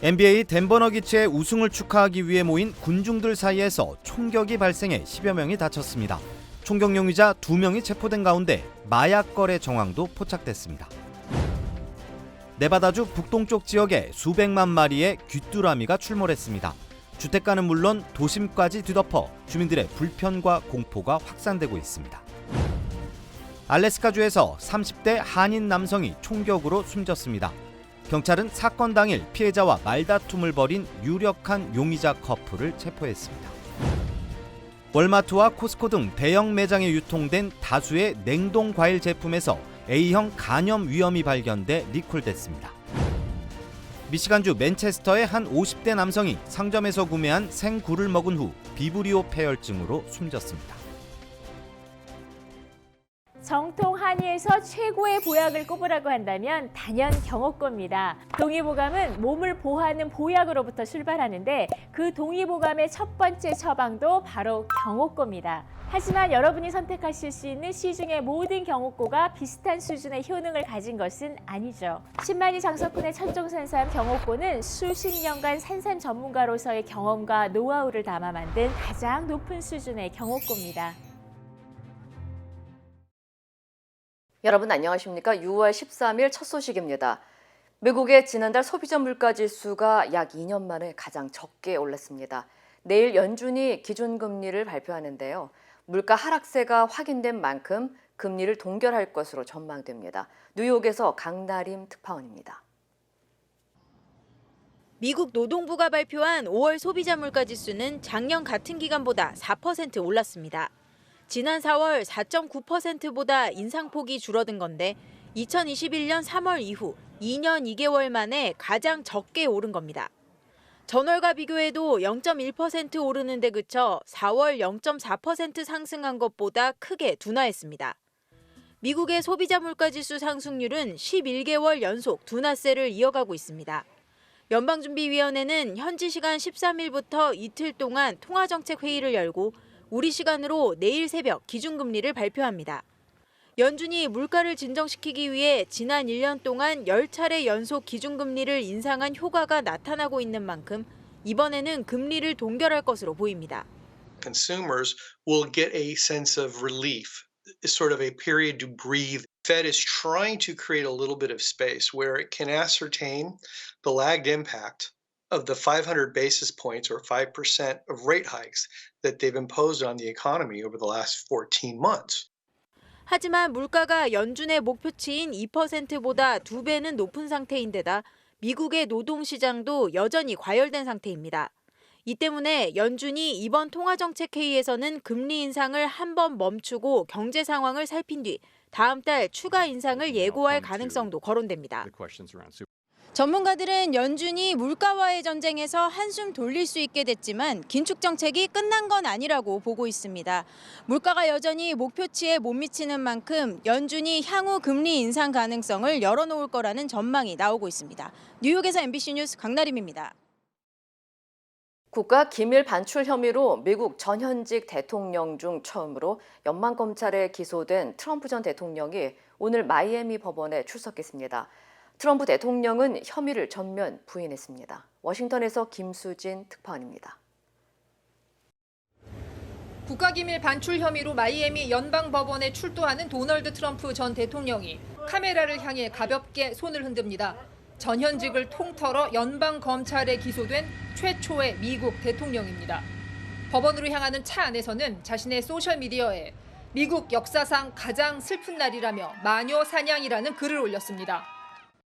NBA 덴버 너기츠의 우승을 축하하기 위해 모인 군중들 사이에서 총격이 발생해 10여 명이 다쳤습니다. 총격 용의자 2명이 체포된 가운데 마약 거래 정황도 포착됐습니다. 네바다주 북동쪽 지역에 수백만 마리의 귀뚜라미가 출몰했습니다. 주택가는 물론 도심까지 뒤덮어 주민들의 불편과 공포가 확산되고 있습니다. 알래스카주에서 30대 한인 남성이 총격으로 숨졌습니다. 경찰은 사건 당일 피해자와 말다툼을 벌인 유력한 용의자 커플을 체포했습니다. 월마트와 코스코 등 대형 매장에 유통된 다수의 냉동 과일 제품에서 A형 간염 위험이 발견돼 리콜됐습니다. 미시간주 맨체스터의 한 50대 남성이 상점에서 구매한 생굴을 먹은 후 비브리오 폐혈증으로 숨졌습니다. 정통 한의에서 최고의 보약을 꼽으라고 한다면 단연 경옥고입니다. 동의보감은 몸을 보호하는 보약으로부터 출발하는데 그 동의보감의 첫 번째 처방도 바로 경옥고입니다. 하지만 여러분이 선택하실 수 있는 시중의 모든 경옥고가 비슷한 수준의 효능을 가진 것은 아니죠. 10만이 장석군의 천종산삼 경옥고는 수십 년간 산삼 전문가로서의 경험과 노하우를 담아 만든 가장 높은 수준의 경옥고입니다. 여러분 안녕하십니까? 6월 13일 첫 소식입니다. 미국의 지난달 소비자 물가 지수가 약 2년 만에 가장 적게 올랐습니다. 내일 연준이 기준금리를 발표하는데요. 물가 하락세가 확인된 만큼 금리를 동결할 것으로 전망됩니다. 뉴욕에서 강나림 특파원입니다. 미국 노동부가 발표한 5월 소비자 물가 지수는 작년 같은 기간보다 4% 올랐습니다. 지난 4월 4.9%보다 인상폭이 줄어든 건데 2021년 3월 이후 2년 2개월 만에 가장 적게 오른 겁니다. 전월과 비교해도 0.1% 오르는 데 그쳐 4월 0.4% 상승한 것보다 크게 둔화했습니다. 미국의 소비자 물가지수 상승률은 11개월 연속 둔화세를 이어가고 있습니다. 연방준비위원회는 현지 시간 13일부터 이틀 동안 통화정책회의를 열고 우리 시간으로 내일 새벽 기준금리를 발표합니다. 연준이 물가를 진정시키기 위해 지난 1년 동안 10차례 연속 기준금리를 인상한 효과가 나타나고 있는 만큼 이번에는 금리를 동결할 것으로 보입니다. Consumers will get a sense of relief, sort of a period to breathe. Fed is trying to create a little bit of space where it can ascertain the lagged impact of the 500 basis points or 5% of rate hikes that they've imposed on the economy over the last 14 months. 하지만 물가가 연준의 목표치인 2%보다 2배는 높은 상태인데다 미국의 노동시장도 여전히 과열된 상태입니다. 이 때문에 연준이 이번 통화정책회의에서는 금리 인상을 한 번 멈추고 경제 상황을 살핀 뒤 다음 달 추가 인상을 예고할 가능성도 거론됩니다. 전문가들은 연준이 물가와의 전쟁에서 한숨 돌릴 수 있게 됐지만 긴축 정책이 끝난 건 아니라고 보고 있습니다. 물가가 여전히 목표치에 못 미치는 만큼 연준이 향후 금리 인상 가능성을 열어놓을 거라는 전망이 나오고 있습니다. 뉴욕에서 MBC 뉴스 강나림입니다. 국가 기밀 반출 혐의로 미국 전현직 대통령 중 처음으로 연방검찰에 기소된 트럼프 전 대통령이 오늘 마이애미 법원에 출석했습니다. 트럼프 대통령은 혐의를 전면 부인했습니다. 워싱턴에서 김수진 특파원입니다. 국가기밀 반출 혐의로 마이애미 연방법원에 출두하는 도널드 트럼프 전 대통령이 카메라를 향해 가볍게 손을 흔듭니다. 전현직을 통틀어 연방검찰에 기소된 최초의 미국 대통령입니다. 법원으로 향하는 차 안에서는 자신의 소셜미디어에 미국 역사상 가장 슬픈 날이라며 마녀 사냥이라는 글을 올렸습니다.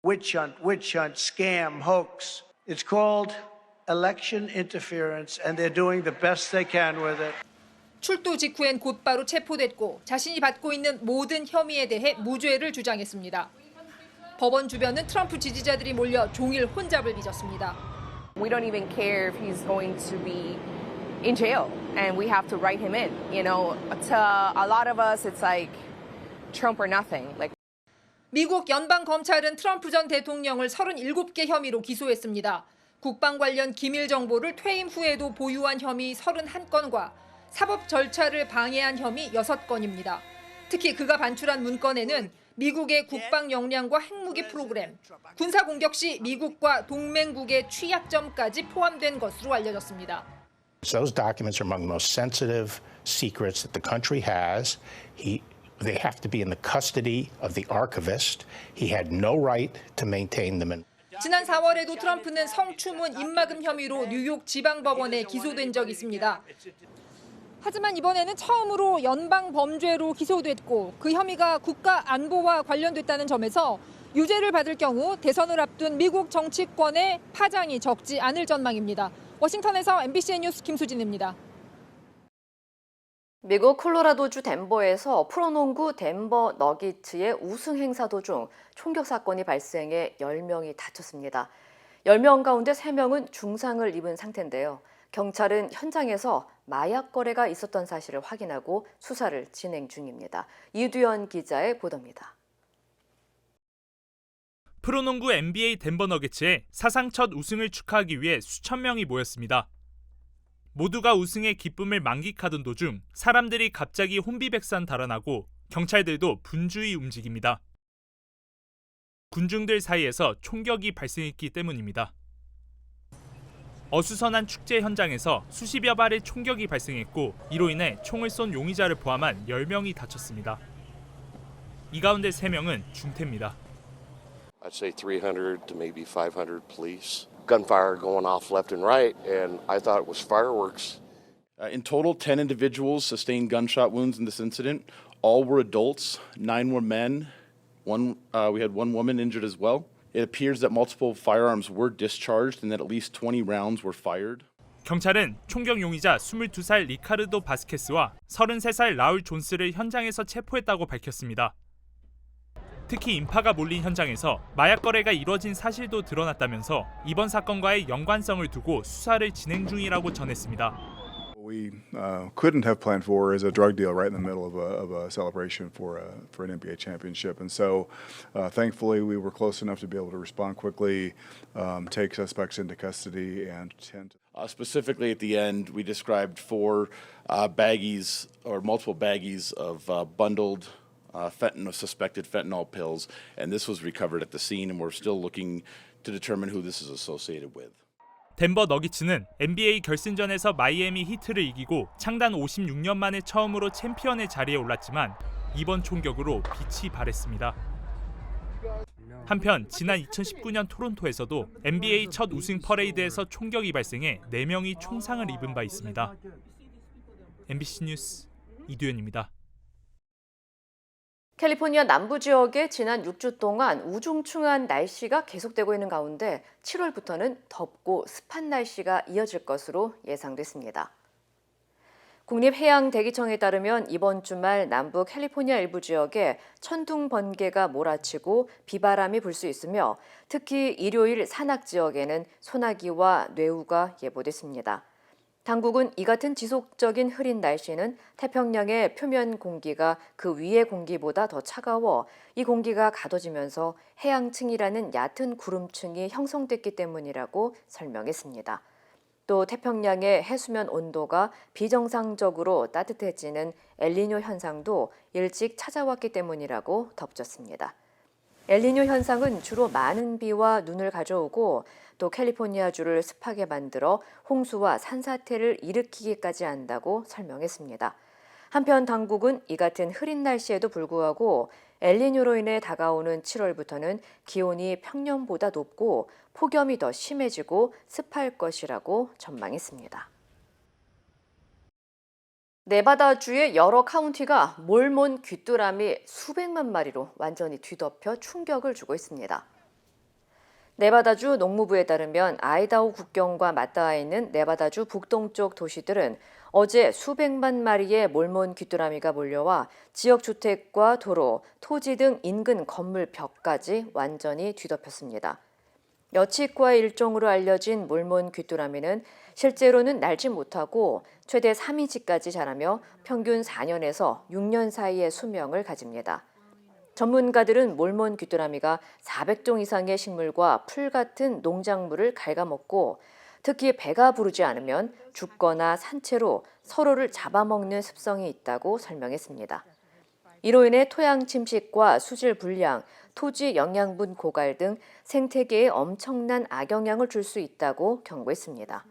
witch hunt, scam, hoax. It's called election interference, and they're doing the best they can with it. 출두 직후엔 곧바로 체포됐고 자신이 받고 있는 모든 혐의에 대해 무죄를 주장했습니다. 법원 주변은 트럼프 지지자들이 몰려 종일 혼잡을 빚었습니다. We don't even care if he's going to be in jail, and we have to write him in. You know, to a lot of us, it's like Trump or nothing. Like. 미국 연방검찰은 트럼프 전 대통령을 37개 혐의로 기소했습니다. 국방 관련 기밀 정보를 퇴임 후에도 보유한 혐의 31건과 사법 절차를 방해한 혐의 6건입니다. 특히 그가 반출한 문건에는 미국의 국방 역량과 핵무기 프로그램, 군사 공격 시 미국과 동맹국의 취약점까지 포함된 것으로 알려졌습니다. Those documents are among the most sensitive secrets that the country has. They have to be in the custody of the archivist. He had no right to maintain them. 지난 4월에도 트럼프는 성추문 입막음 혐의로 뉴욕 지방법원에 기소된 적이 있습니다. 하지만 이번에는 처음으로 연방 범죄로 기소됐고 그 혐의가 국가 안보와 관련됐다는 점에서 유죄를 받을 경우 대선을 앞둔 미국 정치권의 파장이 적지 않을 전망입니다. 워싱턴에서 MBC 뉴스 김수진입니다. 미국 콜로라도주 덴버에서 프로농구 덴버 너기츠의 우승 행사 도중 총격 사건이 발생해 10명이 다쳤습니다. 10명 가운데 3명은 중상을 입은 상태인데요. 경찰은 현장에서 마약 거래가 있었던 사실을 확인하고 수사를 진행 중입니다. 이두현 기자의 보도입니다. 프로농구 NBA 덴버 너게츠의 사상 첫 우승을 축하하기 위해 수천 명이 모였습니다. 모두가 우승의 기쁨을 만끽하던 도중 사람들이 갑자기 혼비백산 달아나고 경찰들도 분주히 움직입니다. 군중들 사이에서 총격이 발생했기 때문입니다. 어수선한 축제 현장에서 수십여 발의 총격이 발생했고 이로 인해 총을 쏜 용의자를 포함한 10명이 다쳤습니다. 이 가운데 3명은 중태입니다. I'd say 300 to maybe 500 police. Gunfire going off left and right, and I thought it was fireworks. In total, 10 individuals sustained gunshot wounds in this incident. All were adults, 9 were men. We had one woman injured as well. It appears that multiple firearms were discharged and that at least 20 rounds were fired. 경찰은 총격 용의자 22살 리카르도 바스케스와 33살 라울 존스를 현장에서 체포했다고 밝혔습니다. 특히 인파가 몰린 현장에서 마약 거래가 이뤄진 사실도 드러났다면서 이번 사건과의 연관성을 두고 수사를 진행 중이라고 전했습니다. We couldn't have planned for is a drug deal right in the middle of a celebration for an NBA championship, and so thankfully we were close enough to be able to respond quickly, take suspects into custody, and tend. Specifically at the end, we described 4 baggies or multiple baggies of bundled suspected fentanyl pills, and this was recovered at the scene, and we're still looking to determine who this is associated with. 덴버 너기츠는 NBA 결승전에서 마이애미 히트를 이기고 창단 56년 만에 처음으로 챔피언의 자리에 올랐지만 이번 총격으로 빛이 발했습니다. 한편 지난 2019년 토론토에서도 NBA 첫 우승 퍼레이드에서 총격이 발생해 4명이 총상을 입은 바 있습니다. MBC 뉴스 이두현입니다. 캘리포니아 남부 지역에 지난 6주 동안 우중충한 날씨가 계속되고 있는 가운데 7월부터는 덥고 습한 날씨가 이어질 것으로 예상됐습니다. 국립해양대기청에 따르면 이번 주말 남부 캘리포니아 일부 지역에 천둥 번개가 몰아치고 비바람이 불 수 있으며 특히 일요일 산악 지역에는 소나기와 뇌우가 예보됐습니다. 당국은 이 같은 지속적인 흐린 날씨는 태평양의 표면 공기가 그 위의 공기보다 더 차가워 이 공기가 가둬지면서 해양층이라는 얕은 구름층이 형성됐기 때문이라고 설명했습니다. 또 태평양의 해수면 온도가 비정상적으로 따뜻해지는 엘니뇨 현상도 일찍 찾아왔기 때문이라고 덧붙였습니다. 엘니뇨 현상은 주로 많은 비와 눈을 가져오고 또 캘리포니아주를 습하게 만들어 홍수와 산사태를 일으키기까지 한다고 설명했습니다. 한편 당국은 이 같은 흐린 날씨에도 불구하고 엘니뇨로 인해 다가오는 7월부터는 기온이 평년보다 높고 폭염이 더 심해지고 습할 것이라고 전망했습니다. 네바다주의 여러 카운티가 몰몬 귀뚜라미 수백만 마리로 완전히 뒤덮여 충격을 주고 있습니다. 네바다주 농무부에 따르면 아이다호 국경과 맞닿아 있는 네바다주 북동쪽 도시들은 어제 수백만 마리의 몰몬 귀뚜라미가 몰려와 지역 주택과 도로, 토지 등 인근 건물 벽까지 완전히 뒤덮였습니다. 여치과의 일종으로 알려진 몰몬 귀뚜라미는 실제로는 날지 못하고 최대 3인치까지 자라며 평균 4년에서 6년 사이의 수명을 가집니다. 전문가들은 몰몬 귀뚜라미가 400종 이상의 식물과 풀 같은 농작물을 갉아먹고 특히 배가 부르지 않으면 죽거나 산채로 서로를 잡아먹는 습성이 있다고 설명했습니다. 이로 인해 토양 침식과 수질 불량, 토지 영양분 고갈 등 생태계에 엄청난 악영향을 줄 수 있다고 경고했습니다.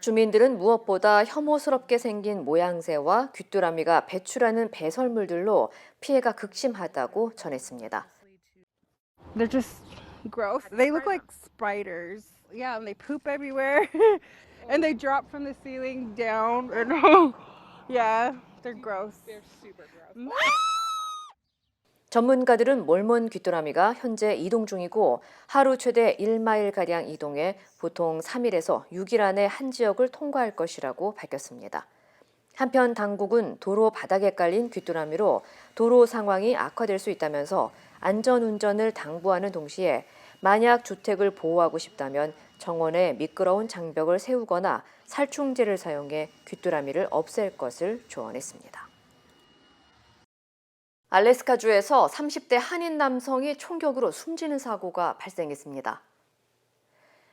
주민들은 무엇보다 혐오스럽게 생긴 모양새와 귀뚜라미가 배출하는 배설물들로 피해가 극심하다고 전했습니다. They're just gross. They look like spiders. Yeah, and they poop everywhere. And they drop from the ceiling down. Yeah, they're gross. They're super gross. 전문가들은 몰몬 귀뚜라미가 현재 이동 중이고 하루 최대 1마일가량 이동해 보통 3일에서 6일 안에 한 지역을 통과할 것이라고 밝혔습니다. 한편 당국은 도로 바닥에 깔린 귀뚜라미로 도로 상황이 악화될 수 있다면서 안전운전을 당부하는 동시에 만약 주택을 보호하고 싶다면 정원에 미끄러운 장벽을 세우거나 살충제를 사용해 귀뚜라미를 없앨 것을 조언했습니다. 알래스카주에서 30대 한인 남성이 총격으로 숨지는 사고가 발생했습니다.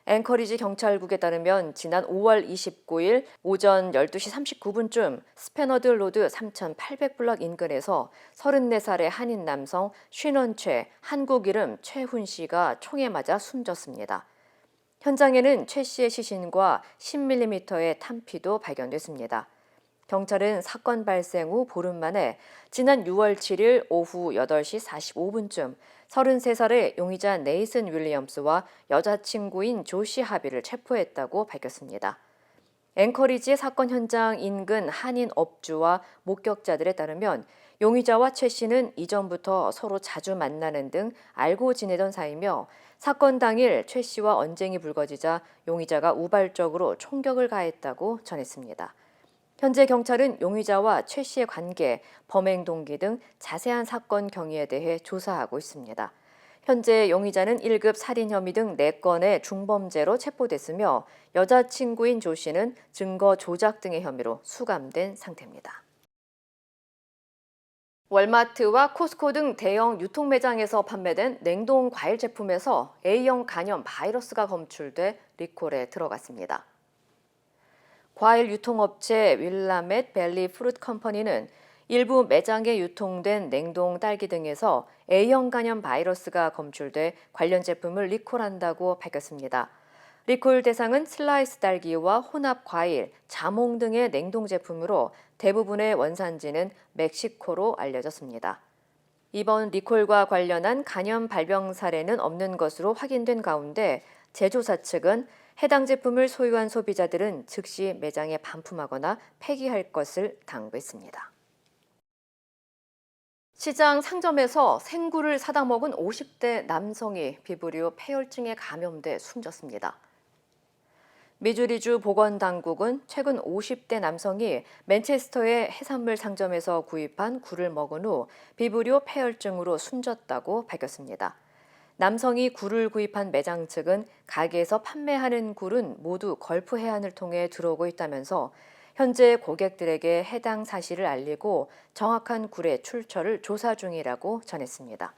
앵커리지 경찰국에 따르면 지난 5월 29일 오전 12시 39분쯤 스패너드 로드 3800블럭 인근에서 34살의 한인 남성 쉰원최, 한국 이름 최훈 씨가 총에 맞아 숨졌습니다. 현장에는 최 씨의 시신과 10mm의 탄피도 발견됐습니다. 경찰은 사건 발생 후 보름 만에 지난 6월 7일 오후 8시 45분쯤 33살의 용의자 네이슨 윌리엄스와 여자친구인 조시 하비를 체포했다고 밝혔습니다. 앵커리지의 사건 현장 인근 한인 업주와 목격자들에 따르면 용의자와 최 씨는 이전부터 서로 자주 만나는 등 알고 지내던 사이며 사건 당일 최 씨와 언쟁이 불거지자 용의자가 우발적으로 총격을 가했다고 전했습니다. 현재 경찰은 용의자와 최 씨의 관계, 범행 동기 등 자세한 사건 경위에 대해 조사하고 있습니다. 현재 용의자는 1급 살인 혐의 등 4건의 중범죄로 체포됐으며 여자친구인 조 씨는 증거 조작 등의 혐의로 수감된 상태입니다. 월마트와 코스코 등 대형 유통 매장에서 판매된 냉동 과일 제품에서 A형 간염 바이러스가 검출돼 리콜에 들어갔습니다. 과일 유통업체 윌라멧 벨리 프루트 컴퍼니는 일부 매장에 유통된 냉동 딸기 등에서 A형 간염 바이러스가 검출돼 관련 제품을 리콜한다고 밝혔습니다. 리콜 대상은 슬라이스 딸기와 혼합 과일, 자몽 등의 냉동 제품으로 대부분의 원산지는 멕시코로 알려졌습니다. 이번 리콜과 관련한 간염 발병 사례는 없는 것으로 확인된 가운데 제조사 측은 해당 제품을 소유한 소비자들은 즉시 매장에 반품하거나 폐기할 것을 당부했습니다. 시장 상점에서 생굴을 사다 먹은 50대 남성이 비브리오 폐혈증에 감염돼 숨졌습니다. 미주리주 보건당국은 최근 50대 남성이 맨체스터의 해산물 상점에서 구입한 굴을 먹은 후 비브리오 폐혈증으로 숨졌다고 밝혔습니다. 남성이 굴을 구입한 매장 측은 가게에서 판매하는 굴은 모두 걸프 해안을 통해 들어오고 있다면서 현재 고객들에게 해당 사실을 알리고 정확한 굴의 출처를 조사 중이라고 전했습니다.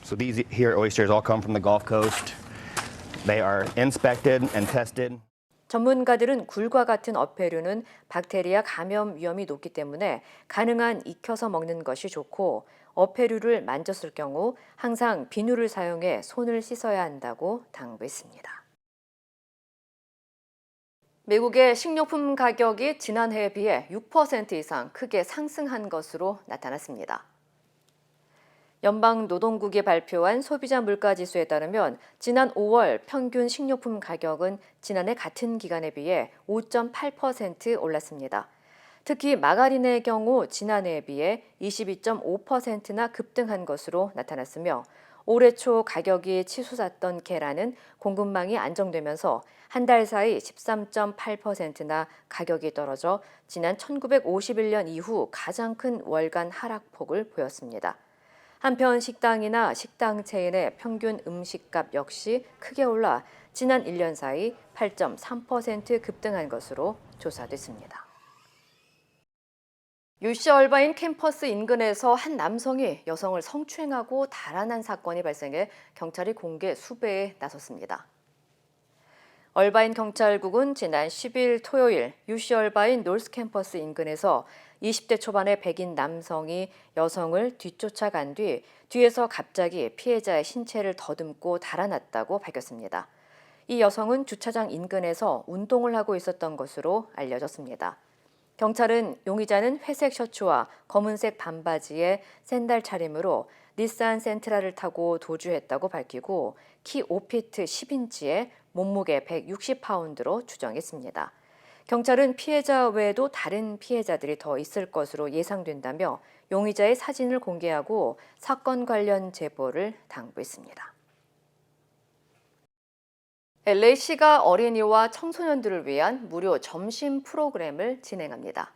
So these here oysters all come from the Gulf Coast. They are inspected and tested. 전문가들은 굴과 같은 어패류는 박테리아 감염 위험이 높기 때문에 가능한 익혀서 먹는 것이 좋고 어패류를 만졌을 경우 항상 비누를 사용해 손을 씻어야 한다고 당부했습니다. 미국의 식료품 가격이 지난해에 비해 6% 이상 크게 상승한 것으로 나타났습니다. 연방노동국이 발표한 소비자 물가지수에 따르면 지난 5월 평균 식료품 가격은 지난해 같은 기간에 비해 5.8% 올랐습니다. 특히 마가린의 경우 지난해에 비해 22.5%나 급등한 것으로 나타났으며 올해 초 가격이 치솟았던 계란은 공급망이 안정되면서 한 달 사이 13.8%나 가격이 떨어져 지난 1951년 이후 가장 큰 월간 하락폭을 보였습니다. 한편 식당이나 식당 체인의 평균 음식값 역시 크게 올라 지난 1년 사이 8.3% 급등한 것으로 조사됐습니다. UC 얼바인 캠퍼스 인근에서 한 남성이 여성을 성추행하고 달아난 사건이 발생해 경찰이 공개 수배에 나섰습니다. 얼바인 경찰국은 지난 10일 토요일 UC 얼바인 노스 캠퍼스 인근에서 20대 초반의 백인 남성이 여성을 뒤쫓아간 뒤에서 갑자기 피해자의 신체를 더듬고 달아났다고 밝혔습니다. 이 여성은 주차장 인근에서 운동을 하고 있었던 것으로 알려졌습니다. 경찰은 용의자는 회색 셔츠와 검은색 반바지에 샌들 차림으로 닛산 센트라를 타고 도주했다고 밝히고 키 5피트 10인치에 몸무게 160파운드로 추정했습니다. 경찰은 피해자 외에도 다른 피해자들이 더 있을 것으로 예상된다며 용의자의 사진을 공개하고 사건 관련 제보를 당부했습니다. LA시가 어린이와 청소년들을 위한 무료 점심 프로그램을 진행합니다.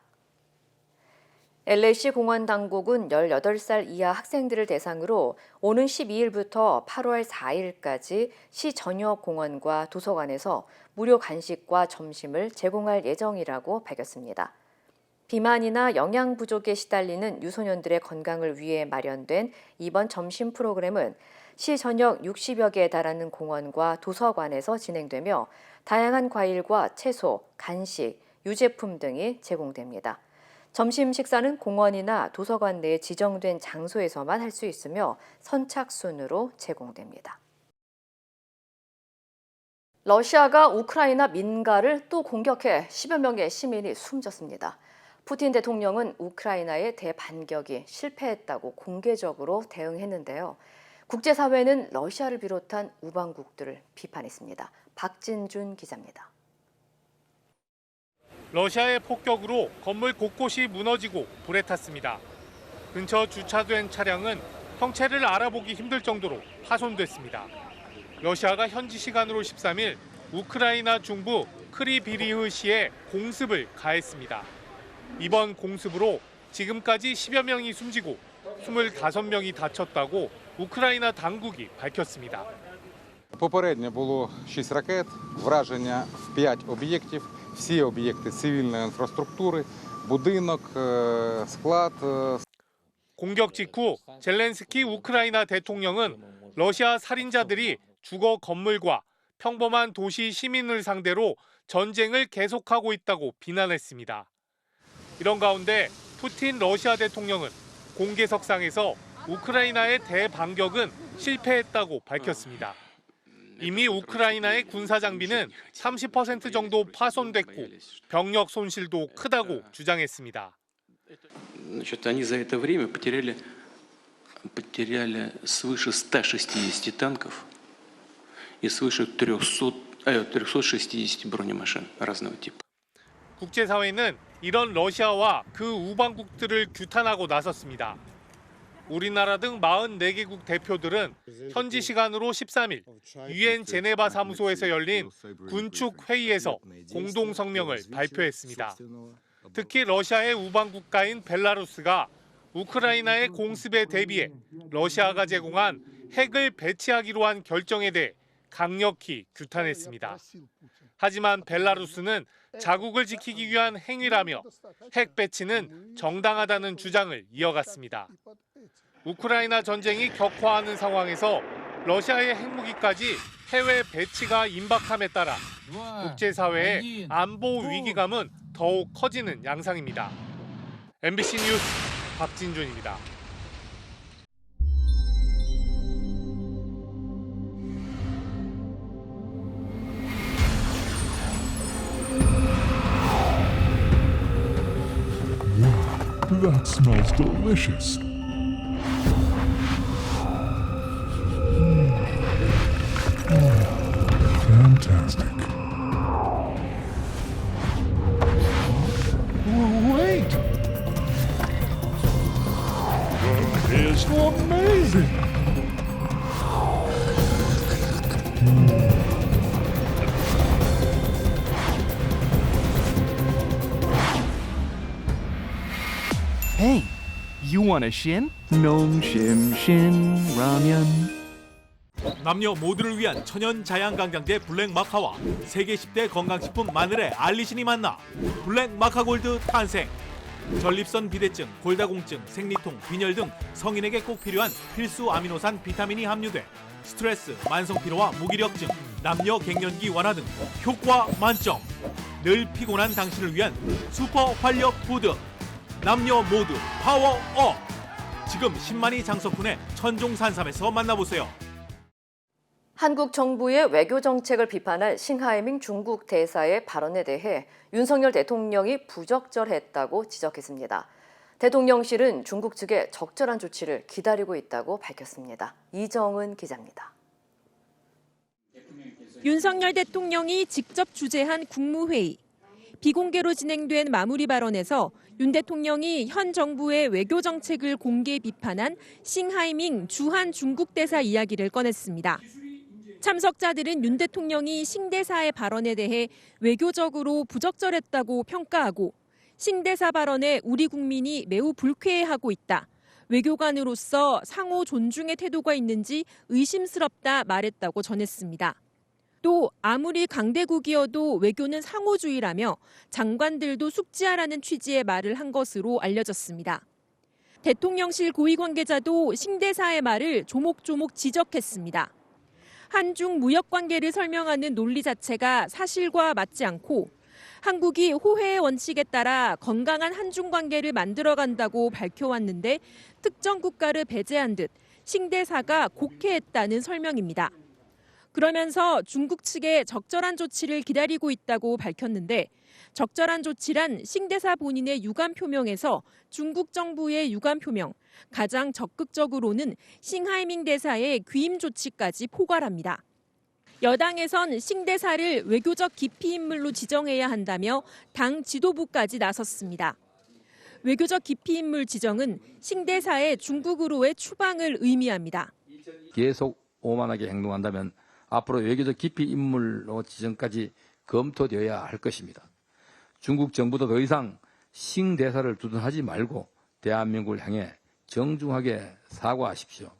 LA시 공원 당국은 18살 이하 학생들을 대상으로 오는 12일부터 8월 4일까지 시 전역 공원과 도서관에서 무료 간식과 점심을 제공할 예정이라고 밝혔습니다. 비만이나 영양 부족에 시달리는 유소년들의 건강을 위해 마련된 이번 점심 프로그램은 시 전역 60여 개에 달하는 공원과 도서관에서 진행되며 다양한 과일과 채소, 간식, 유제품 등이 제공됩니다. 점심 식사는 공원이나 도서관 내 지정된 장소에서만 할 수 있으며 선착순으로 제공됩니다. 러시아가 우크라이나 민가를 또 공격해 10여 명의 시민이 숨졌습니다. 푸틴 대통령은 우크라이나의 대반격이 실패했다고 공개적으로 대응했는데요. 국제사회는 러시아를 비롯한 우방국들을 비판했습니다. 박진준 기자입니다. 러시아의 폭격으로 건물 곳곳이 무너지고 불에 탔습니다. 근처 주차된 차량은 형체를 알아보기 힘들 정도로 파손됐습니다. 러시아가 현지 시간으로 13일 우크라이나 중부 크리비리흐시에 공습을 가했습니다. 이번 공습으로 지금까지 10여 명이 숨지고 25명이 다쳤다고 우크라이나 당국이 밝혔습니다. Попередньо було 6 ракет, враження в 5 об'єктів, всі об'єкти цивільної інфраструктури, будинок, склад. 공격 직후 젤렌스키 우크라이나 대통령은 러시아 살인자들이 주거 건물과 평범한 도시 시민을 상대로 전쟁을 계속하고 있다고 비난했습니다. 이런 가운데 푸틴 러시아 대통령은 공개석상에서 우크라이나의 대반격은 실패했다고 밝혔습니다. 이미 우크라이나의 군사 장비는 30% 정도 파손됐고 병력 손실도 크다고 주장했습니다. Они за это время потеряли свыше 160 танков и свыше 360 бронемашин разного типа. 국제사회는 이런 러시아와 그 우방국들을 규탄하고 나섰습니다. 우리나라 등 44개국 대표들은 현지 시간으로 13일 유엔 제네바 사무소에서 열린 군축 회의에서 공동 성명을 발표했습니다. 특히 러시아의 우방 국가인 벨라루스가 우크라이나의 공습에 대비해 러시아가 제공한 핵을 배치하기로 한 결정에 대해 강력히 규탄했습니다. 하지만 벨라루스는 자국을 지키기 위한 행위라며 핵 배치는 정당하다는 주장을 이어갔습니다. 우크라이나 전쟁이 격화하는 상황에서 러시아의 핵무기까지 해외 배치가 임박함에 따라 국제사회의 안보 위기감은 더욱 커지는 양상입니다. MBC 뉴스 박진준입니다. That smells delicious. Fantastic. Wait! That is amazing! Hey, you want a shin? Nom shim shin ramen. 남녀 모두를 위한 천연 자양강장제 블랙 마카와 세계 10대 건강식품 마늘의 알리신이 만나 블랙 마카 골드 탄생. 전립선 비대증, 골다공증, 생리통, 빈혈 등 성인에게 꼭 필요한 필수 아미노산 비타민이 함유돼 스트레스, 만성피로와 무기력증, 남녀 갱년기 완화 등 효과 만점. 늘 피곤한 당신을 위한 슈퍼 활력 푸드. 남녀 모두 파워업. 지금 신만이 장석훈의 천종산삼에서 만나보세요. 한국 정부의 외교 정책을 비판한 싱하이밍 중국 대사의 발언에 대해 윤석열 대통령이 부적절했다고 지적했습니다. 대통령실은 중국 측의 적절한 조치를 기다리고 있다고 밝혔습니다. 이정은 기자입니다. 윤석열 대통령이 직접 주재한 국무회의. 비공개로 진행된 마무리 발언에서 윤 대통령이 현 정부의 외교 정책을 공개 비판한 싱하이밍 주한 중국 대사 이야기를 꺼냈습니다. 참석자들은 윤 대통령이 싱 대사의 발언에 대해 외교적으로 부적절했다고 평가하고 싱 대사 발언에 우리 국민이 매우 불쾌해하고 있다. 외교관으로서 상호 존중의 태도가 있는지 의심스럽다 말했다고 전했습니다. 또 아무리 강대국이어도 외교는 상호주의라며 장관들도 숙지하라는 취지의 말을 한 것으로 알려졌습니다. 대통령실 고위 관계자도 싱 대사의 말을 조목조목 지적했습니다. 한중 무역 관계를 설명하는 논리 자체가 사실과 맞지 않고 한국이 호혜의 원칙에 따라 건강한 한중 관계를 만들어간다고 밝혀왔는데 특정 국가를 배제한 듯 싱 대사가 곡해했다는 설명입니다. 그러면서 중국 측의 적절한 조치를 기다리고 있다고 밝혔는데 적절한 조치란 싱 대사 본인의 유감 표명에서 중국 정부의 유감 표명, 가장 적극적으로는 싱하이밍 대사의 귀임 조치까지 포괄합니다. 여당에선 싱 대사를 외교적 기피 인물로 지정해야 한다며 당 지도부까지 나섰습니다. 외교적 기피 인물 지정은 싱 대사의 중국으로의 추방을 의미합니다. 계속 오만하게 행동한다면 앞으로 외교적 기피 인물로 지정까지 검토되어야 할 것입니다. 중국 정부도 더 이상 싱 대사를 두둔하지 말고 대한민국을 향해 정중하게 사과하십시오.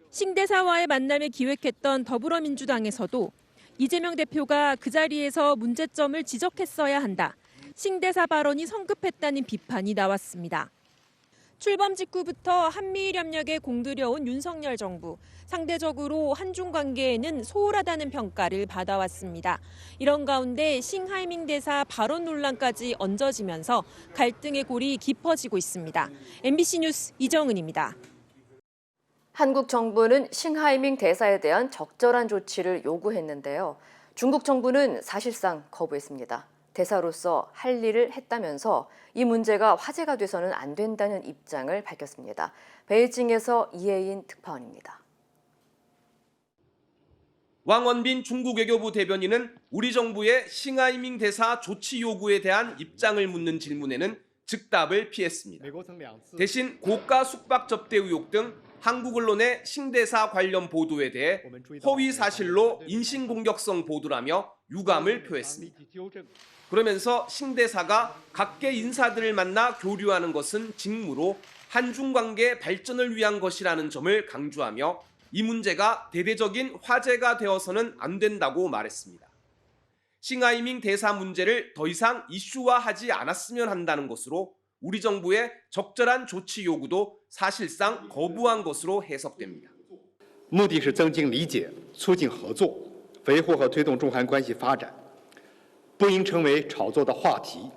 싱 대사와의 만남을 기획했던 더불어민주당에서도 이재명 대표가 그 자리에서 문제점을 지적했어야 한다. 싱 대사 발언이 성급했다는 비판이 나왔습니다. 출범 직후부터 한미일 협력에 공들여온 윤석열 정부. 상대적으로 한중 관계에는 소홀하다는 평가를 받아왔습니다. 이런 가운데 싱하이밍 대사 발언 논란까지 얹어지면서 갈등의 골이 깊어지고 있습니다. MBC 뉴스 이정은입니다. 한국 정부는 싱하이밍 대사에 대한 적절한 조치를 요구했는데요. 중국 정부는 사실상 거부했습니다. 대사로서 할 일을 했다면서 이 문제가 화제가 돼서는 안 된다는 입장을 밝혔습니다. 베이징에서 이혜인 특파원입니다. 왕원빈 중국 외교부 대변인은 우리 정부의 싱하이밍 대사 조치 요구에 대한 입장을 묻는 질문에는 즉답을 피했습니다. 대신 고가 숙박 접대 의혹 등 한국 언론의 싱 대사 관련 보도에 대해 허위 사실로 인신공격성 보도라며 유감을 표했습니다. 그러면서 싱 대사가 각계 인사들을 만나 교류하는 것은 직무로 한중 관계 발전을 위한 것이라는 점을 강조하며 이 문제가 대대적인 화제가 되어서는 안 된다고 말했습니다. 싱하이밍 대사 문제를 더 이상 이슈화하지 않았으면 한다는 것으로 우리 정부의 적절한 조치 요구도 사실상 거부한 것으로 해석됩니다. 目的是增进理解，促进合作，维护和推动中韩关系发展，不应成为炒作的话题。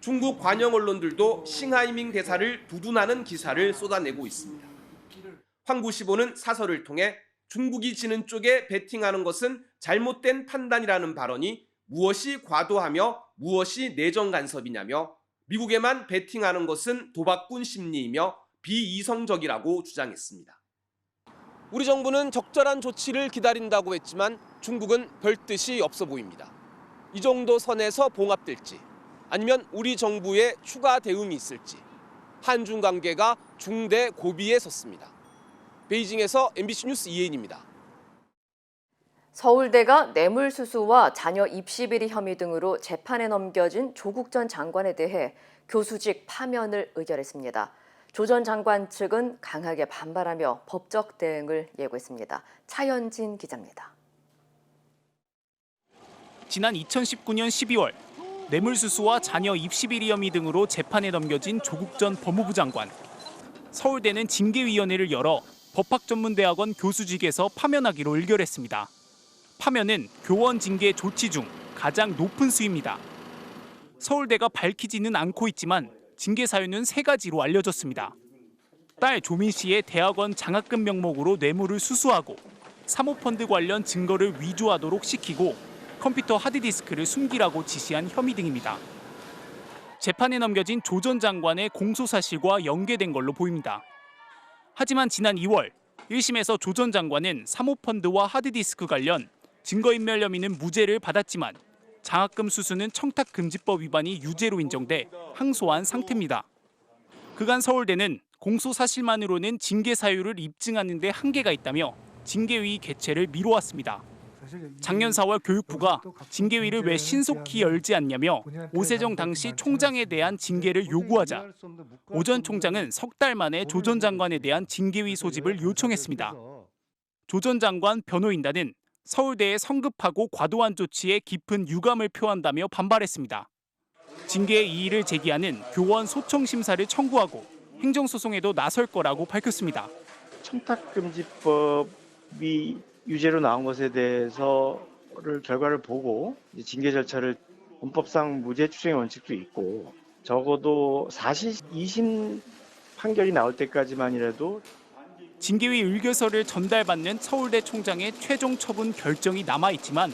중국 관영 언론들도 싱하이밍 대사를 두둔하는 기사를 쏟아내고 있습니다. 황구시보는 사설을 통해 중국이 지는 쪽에 베팅하는 것은 잘못된 판단이라는 발언이 무엇이 과도하며 무엇이 내정 간섭이냐며 미국에만 베팅하는 것은 도박꾼 심리이며 비이성적이라고 주장했습니다. 우리 정부는 적절한 조치를 기다린다고 했지만 중국은 별 뜻이 없어 보입니다. 이 정도 선에서 봉합될지 아니면 우리 정부의 추가 대응이 있을지 한중 관계가 중대 고비에 섰습니다. 베이징에서 MBC 뉴스 이혜인입니다. 서울대가 뇌물수수와 자녀 입시비리 혐의 등으로 재판에 넘겨진 조국 전 장관에 대해 교수직 파면을 의결했습니다. 조 전 장관 측은 강하게 반발하며 법적 대응을 예고했습니다. 차현진 기자입니다. 지난 2019년 12월 뇌물수수와 자녀 입시비리 혐의 등으로 재판에 넘겨진 조국 전 법무부 장관. 서울대는 징계위원회를 열어 법학전문대학원 교수직에서 파면하기로 의결했습니다. 파면은 교원 징계 조치 중 가장 높은 수위입니다. 서울대가 밝히지는 않고 있지만 징계 사유는 3가지로 알려졌습니다. 딸 조민 씨의 대학원 장학금 명목으로 뇌물을 수수하고 사모펀드 관련 증거를 위조하도록 시키고 컴퓨터 하드디스크를 숨기라고 지시한 혐의 등입니다. 재판에 넘겨진 조 전 장관의 공소 사실과 연계된 걸로 보입니다. 하지만 지난 2월 1심에서 조 전 장관은 사모펀드와 하드디스크 관련 증거인멸 혐의는 무죄를 받았지만 장학금 수수는 청탁금지법 위반이 유죄로 인정돼 항소한 상태입니다. 그간 서울대는 공소 사실만으로는 징계 사유를 입증하는 데 한계가 있다며 징계위 개최를 미뤄왔습니다. 작년 4월 교육부가 징계위를 왜 신속히 열지 않냐며 오세정 당시 총장에 대한 징계를 요구하자 오 전 총장은 석 달 만에 조 전 장관에 대한 징계위 소집을 요청했습니다. 조 전 장관 변호인단은 서울대의 성급하고 과도한 조치에 깊은 유감을 표한다며 반발했습니다. 징계의 이의를 제기하는 교원 소청 심사를 청구하고 행정소송에도 나설 거라고 밝혔습니다. 청탁금지법이 유죄로 나온 것에 대해서를 결과를 보고 징계 절차를 헌법상 무죄 추정의 원칙도 있고 적어도 사실 2심 판결이 나올 때까지만이라도 징계위 의결서를 전달받는 서울대 총장의 최종 처분 결정이 남아있지만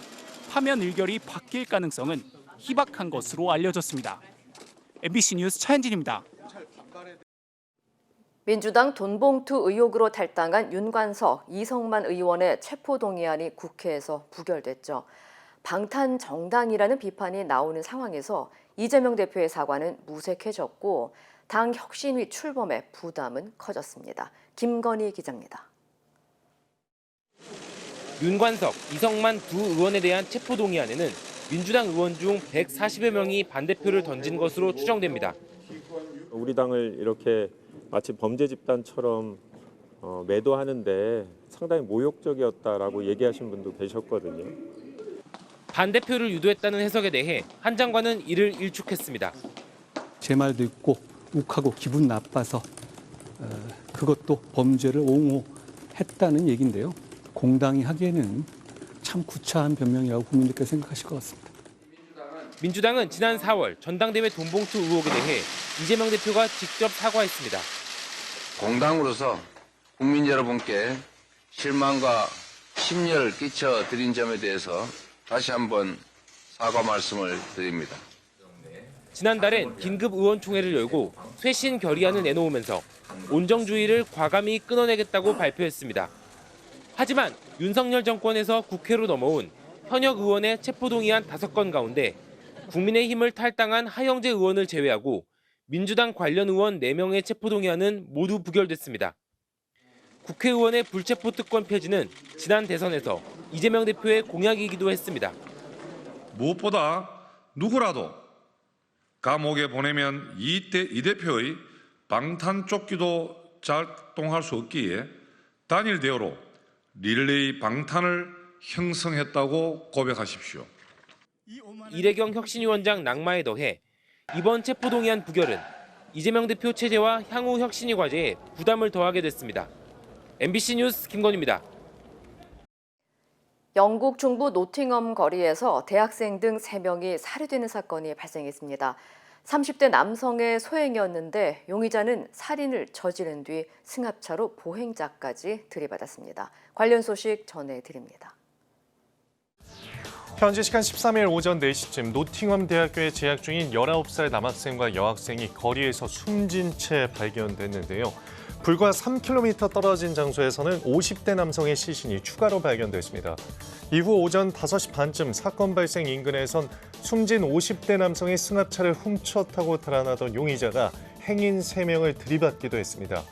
파면 의결이 바뀔 가능성은 희박한 것으로 알려졌습니다. MBC 뉴스 차현진입니다. 민주당 돈봉투 의혹으로 탈당한 윤관석, 이성만 의원의 체포동의안이 국회에서 부결됐죠. 방탄정당이라는 비판이 나오는 상황에서 이재명 대표의 사과는 무색해졌고 당 혁신위 출범의 부담은 커졌습니다. 김건희 기자입니다. 윤관석, 이성만 두 의원에 대한 체포동의안에는 민주당 의원 중 140여 명이 반대표를 던진 것으로 추정됩니다. 우리 당을 이렇게 마치 범죄 집단처럼 매도하는데 상당히 모욕적이었다라고 얘기하신 분도 계셨거든요. 반대표를 유도했다는 해석에 대해 한 장관은 이를 일축했습니다. 제 말도 있고 욱하고 기분 나빠서 그것도 범죄를 옹호했다는 얘기인데요. 공당이 하기에는 참 구차한 변명이라고 국민들께서 생각하실 것 같습니다. 민주당은 지난 4월 전당대회 돈봉투 의혹에 대해 이재명 대표가 직접 사과했습니다. 공당으로서 국민 여러분께 실망과 심려를 끼쳐드린 점에 대해서 다시 한번 사과 말씀을 드립니다. 지난달엔 긴급 의원총회를 열고 쇄신 결의안을 내놓으면서 온정주의를 과감히 끊어내겠다고 발표했습니다. 하지만 윤석열 정권에서 국회로 넘어온 현역 의원의 체포동의안 5건 가운데 국민의힘을 탈당한 하영재 의원을 제외하고 민주당 관련 의원 4명의 체포동의안은 모두 부결됐습니다. 국회의원의 불체포 특권 폐지는 지난 대선에서 이재명 대표의 공약이기도 했습니다. 무엇보다 누구라도 감옥에 보내면 이 대표의 방탄조끼도 작동할 수 없기에 단일 대우로 릴레이 방탄을 형성했다고 고백하십시오. 이래경 혁신위원장 낙마에 더해 이번 체포동의안 부결은 이재명 대표 체제와 향후 혁신위 과제에 부담을 더하게 됐습니다. MBC 뉴스 김건희입니다. 영국 중부 노팅엄 거리에서 대학생 등 3명이 살해되는 사건이 발생했습니다. 30대 남성의 소행이었는데 용의자는 살인을 저지른 뒤 승합차로 보행자까지 들이받았습니다. 관련 소식 전해드립니다. 현지 시간 13일 오전 4시쯤 노팅엄 대학교에 재학 중인 19살 남학생과 여학생이 거리에서 숨진 채 발견됐는데요. 불과 3km 떨어진 장소에서는 50대 남성의 시신이 추가로 발견됐습니다. 이후 오전 5시 반쯤 사건 발생 인근에선 숨진 50대 남성의 승합차를 훔쳐 타고 달아나던 용의자가 행인 3명을 들이받기도 했습니다.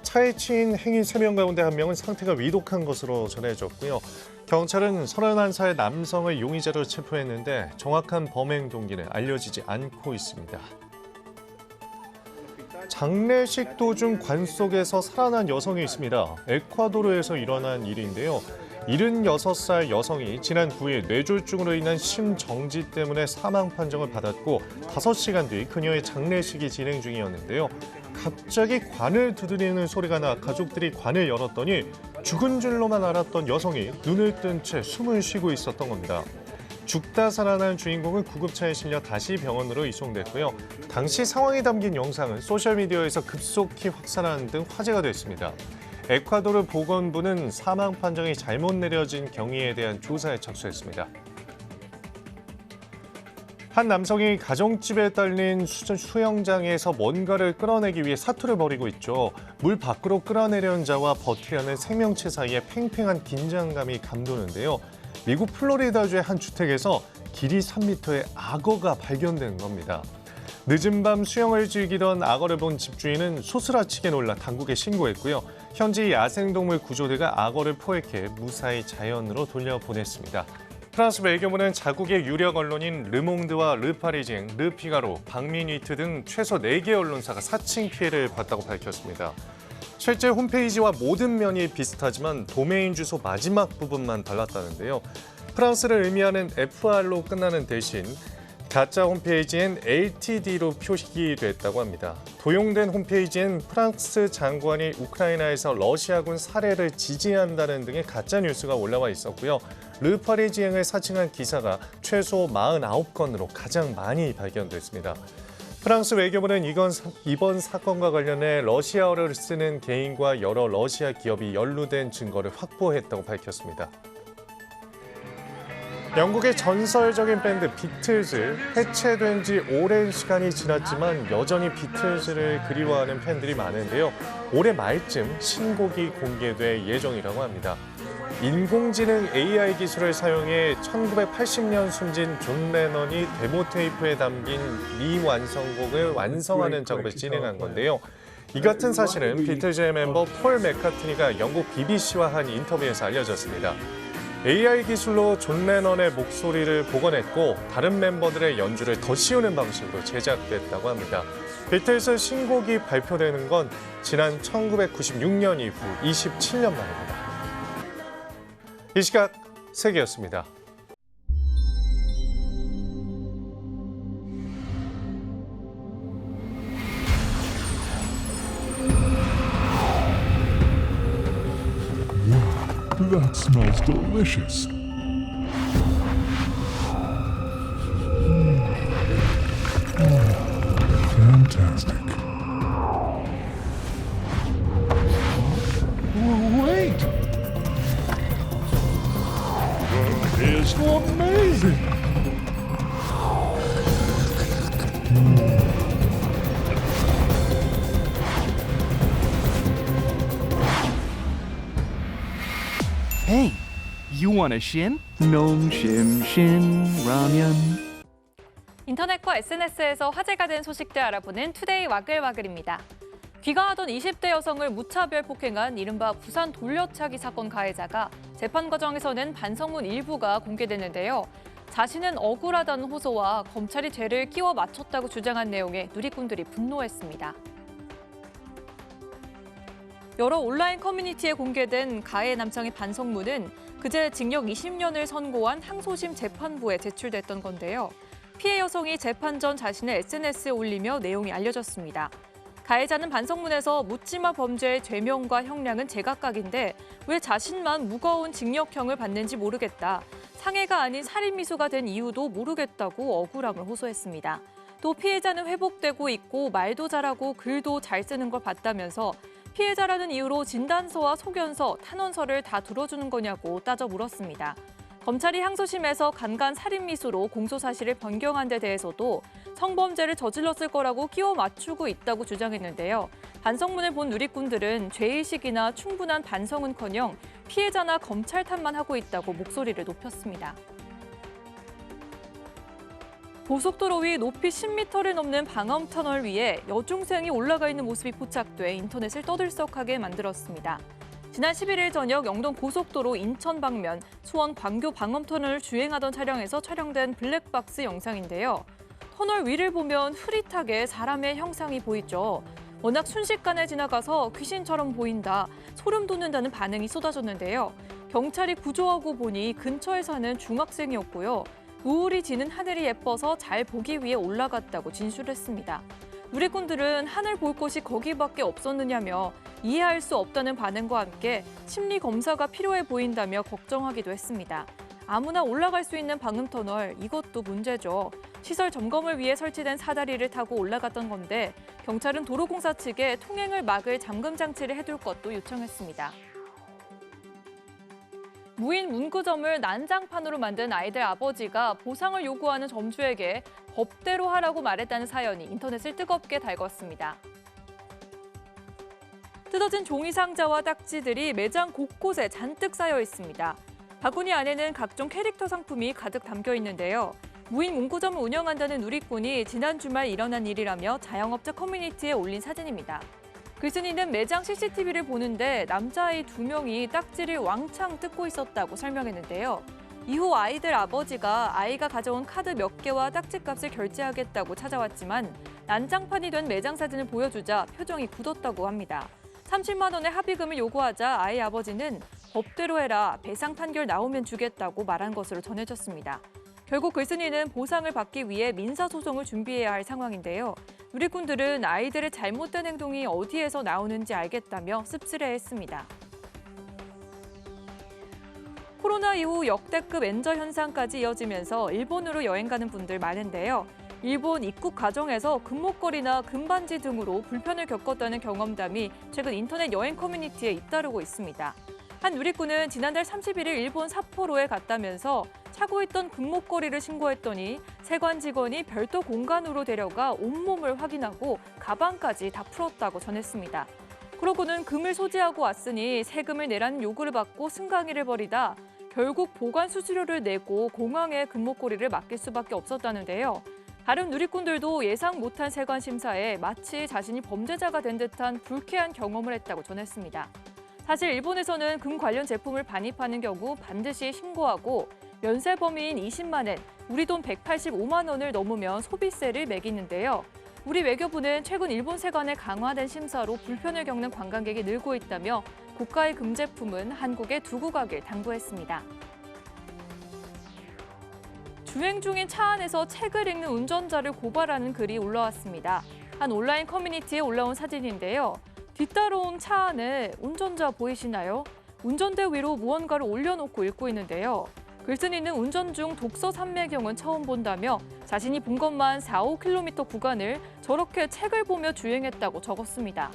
차에 치인 행인 3명 가운데 1명은 상태가 위독한 것으로 전해졌고요. 경찰은 31살 남성을 용의자로 체포했는데 정확한 범행 동기는 알려지지 않고 있습니다. 장례식 도중 관 속에서 살아난 여성이 있습니다. 에콰도르에서 일어난 일인데요. 76살 여성이 지난 9일 뇌졸중으로 인한 심정지 때문에 사망 판정을 받았고 5시간 뒤 그녀의 장례식이 진행 중이었는데요. 갑자기 관을 두드리는 소리가 나 가족들이 관을 열었더니 죽은 줄로만 알았던 여성이 눈을 뜬 채 숨을 쉬고 있었던 겁니다. 죽다 살아난 주인공은 구급차에 실려 다시 병원으로 이송됐고요. 당시 상황이 담긴 영상은 소셜미디어에서 급속히 확산하는 등 화제가 됐습니다. 에콰도르 보건부는 사망 판정이 잘못 내려진 경위에 대한 조사에 착수했습니다. 한 남성이 가정집에 딸린 수영장에서 뭔가를 끌어내기 위해 사투를 벌이고 있죠. 물 밖으로 끌어내려는 자와 버티려는 생명체 사이에 팽팽한 긴장감이 감도는데요. 미국 플로리다주의 한 주택에서 길이 3m의 악어가 발견된 겁니다. 늦은 밤 수영을 즐기던 악어를 본 집주인은 소스라치게 놀라 당국에 신고했고요. 현지 야생동물 구조대가 악어를 포획해 무사히 자연으로 돌려보냈습니다. 프랑스 외교부는 자국의 유력 언론인 르몽드와 르파리징, 르피가로, 박민위트 등 최소 4개 언론사가 사칭 피해를 봤다고 밝혔습니다. 실제 홈페이지와 모든 면이 비슷하지만 도메인 주소 마지막 부분만 달랐다는데요. 프랑스를 의미하는 FR로 끝나는 대신 가짜 홈페이지엔 LTD로 표기됐다고 합니다. 도용된 홈페이지엔 프랑스 장관이 우크라이나에서 러시아군 살해를 지지한다는 등의 가짜 뉴스가 올라와 있었고요. 르파리지앵을 사칭한 기사가 최소 49건으로 가장 많이 발견됐습니다. 프랑스 외교부는 이번 사건과 관련해 러시아어를 쓰는 개인과 여러 러시아 기업이 연루된 증거를 확보했다고 밝혔습니다. 영국의 전설적인 밴드 비틀즈, 해체된 지 오랜 시간이 지났지만 여전히 비틀즈를 그리워하는 팬들이 많은데요. 올해 말쯤 신곡이 공개될 예정이라고 합니다. 인공지능 AI 기술을 사용해 1980년 숨진 존 레넌이 데모 테이프에 담긴 미완성곡을 완성하는 작업을 진행한 건데요. 이 같은 사실은 비틀즈의 멤버 폴 맥카트니가 영국 BBC와 한 인터뷰에서 알려졌습니다. AI 기술로 존 레넌의 목소리를 복원했고 다른 멤버들의 연주를 더 씌우는 방식으로 제작됐다고 합니다. 비틀즈 신곡이 발표되는 건 지난 1996년 이후 27년 만입니다. 이 시각 세계였습니다. That smells delicious. Fantastic. Wait! It's amazing! Hey, you want a shin? 농심 신 라면. 인터넷과 SNS에서 화제가 된 소식들 알아보는 투데이 와글와글입니다. 귀가하던 20대 여성을 무차별 폭행한 이른바 부산 돌려차기 사건 가해자가 재판 과정에서는 반성문 일부가 공개됐는데요. 자신은 억울하다는 호소와 검찰이 죄를 끼워 맞췄다고 주장한 내용에 누리꾼들이 분노했습니다. 여러 온라인 커뮤니티에 공개된 가해 남성의 반성문은 그제 징역 20년을 선고한 항소심 재판부에 제출됐던 건데요. 피해 여성이 재판 전 자신의 SNS에 올리며 내용이 알려졌습니다. 가해자는 반성문에서 묻지마 범죄의 죄명과 형량은 제각각인데 왜 자신만 무거운 징역형을 받는지 모르겠다. 상해가 아닌 살인미수가 된 이유도 모르겠다고 억울함을 호소했습니다. 또 피해자는 회복되고 있고 말도 잘하고 글도 잘 쓰는 걸 봤다면서 피해자라는 이유로 진단서와 소견서, 탄원서를 다 들어주는 거냐고 따져 물었습니다. 검찰이 항소심에서 간간 살인미수로 공소사실을 변경한 데 대해서도 성범죄를 저질렀을 거라고 끼워 맞추고 있다고 주장했는데요. 반성문을 본 누리꾼들은 죄의식이나 충분한 반성은커녕 피해자나 검찰 탓만 하고 있다고 목소리를 높였습니다. 고속도로 위 높이 10m를 넘는 방음터널 위에 여중생이 올라가 있는 모습이 포착돼 인터넷을 떠들썩하게 만들었습니다. 지난 11일 저녁 영동 고속도로 인천 방면 수원 광교 방음터널을 주행하던 차량에서 촬영된 블랙박스 영상인데요. 터널 위를 보면 흐릿하게 사람의 형상이 보이죠. 워낙 순식간에 지나가서 귀신처럼 보인다, 소름 돋는다는 반응이 쏟아졌는데요. 경찰이 구조하고 보니 근처에 사는 중학생이었고요. 우울이 지는 하늘이 예뻐서 잘 보기 위해 올라갔다고 진술했습니다. 누리꾼들은 하늘 볼 곳이 거기밖에 없었느냐며 이해할 수 없다는 반응과 함께 심리 검사가 필요해 보인다며 걱정하기도 했습니다. 아무나 올라갈 수 있는 방음터널, 이것도 문제죠. 시설 점검을 위해 설치된 사다리를 타고 올라갔던 건데 경찰은 도로공사 측에 통행을 막을 잠금 장치를 해둘 것도 요청했습니다. 무인 문구점을 난장판으로 만든 아이들 아버지가 보상을 요구하는 점주에게 법대로 하라고 말했다는 사연이 인터넷을 뜨겁게 달궜습니다. 뜯어진 종이 상자와 딱지들이 매장 곳곳에 잔뜩 쌓여 있습니다. 바구니 안에는 각종 캐릭터 상품이 가득 담겨 있는데요. 무인 문구점을 운영한다는 누리꾼이 지난 주말 일어난 일이라며 자영업자 커뮤니티에 올린 사진입니다. 글쓴이는 매장 CCTV를 보는데 남자아이 2명이 딱지를 왕창 뜯고 있었다고 설명했는데요. 이후 아이들 아버지가 아이가 가져온 카드 몇 개와 딱지값을 결제하겠다고 찾아왔지만 난장판이 된 매장 사진을 보여주자 표정이 굳었다고 합니다. 30만 원의 합의금을 요구하자 아이 아버지는 법대로 해라, 배상 판결 나오면 주겠다고 말한 것으로 전해졌습니다. 결국 글쓴이는 보상을 받기 위해 민사소송을 준비해야 할 상황인데요. 누리꾼들은 아이들의 잘못된 행동이 어디에서 나오는지 알겠다며 씁쓸해했습니다. 코로나 이후 역대급 엔저 현상까지 이어지면서 일본으로 여행 가는 분들 많은데요. 일본 입국 과정에서 금목걸이나 금반지 등으로 불편을 겪었다는 경험담이 최근 인터넷 여행 커뮤니티에 잇따르고 있습니다. 한 누리꾼은 지난달 31일 일본 삿포로에 갔다면서 차고 있던 금목걸이를 신고했더니 세관 직원이 별도 공간으로 데려가 온몸을 확인하고 가방까지 다 풀었다고 전했습니다. 그러고는 금을 소지하고 왔으니 세금을 내라는 요구를 받고 승강이를 벌이다 결국 보관 수수료를 내고 공항에 금목걸이를 맡길 수밖에 없었다는데요. 다른 누리꾼들도 예상 못한 세관 심사에 마치 자신이 범죄자가 된 듯한 불쾌한 경험을 했다고 전했습니다. 사실 일본에서는 금 관련 제품을 반입하는 경우 반드시 신고하고 면세 범위인 20만 엔, 우리 돈 185만 원을 넘으면 소비세를 매기는데요. 우리 외교부는 최근 일본 세관의 강화된 심사로 불편을 겪는 관광객이 늘고 있다며 고가의 금 제품은 한국에 두고 가길 당부했습니다. 주행 중인 차 안에서 책을 읽는 운전자를 고발하는 글이 올라왔습니다. 한 온라인 커뮤니티에 올라온 사진인데요. 뒤따라온 차 안에 운전자 보이시나요? 운전대 위로 무언가를 올려놓고 읽고 있는데요. 글쓴이는 운전 중 독서 산매경은 처음 본다며 자신이 본 것만 4-5km 구간을 저렇게 책을 보며 주행했다고 적었습니다.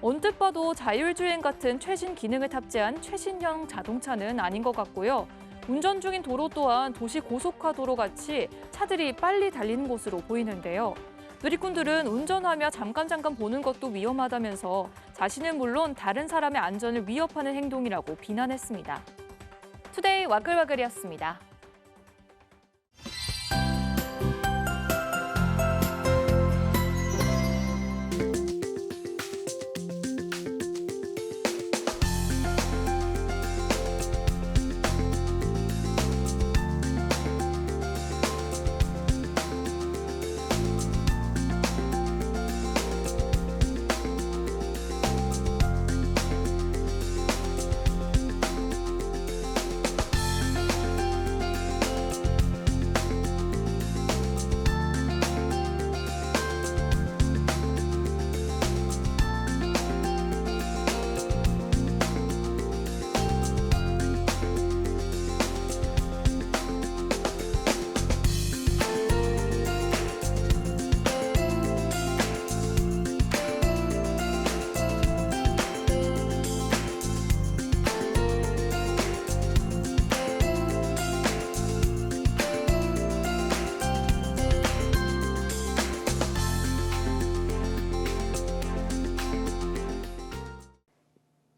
언뜻 봐도 자율주행 같은 최신 기능을 탑재한 최신형 자동차는 아닌 것 같고요. 운전 중인 도로 또한 도시 고속화도로 같이 차들이 빨리 달리는 곳으로 보이는데요. 누리꾼들은 운전하며 잠깐 보는 것도 위험하다면서 자신은 물론 다른 사람의 안전을 위협하는 행동이라고 비난했습니다. 투데이 와글와글이었습니다.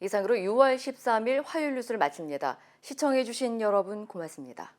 이상으로 6월 13일 화요일 뉴스를 마칩니다. 시청해주신 여러분 고맙습니다.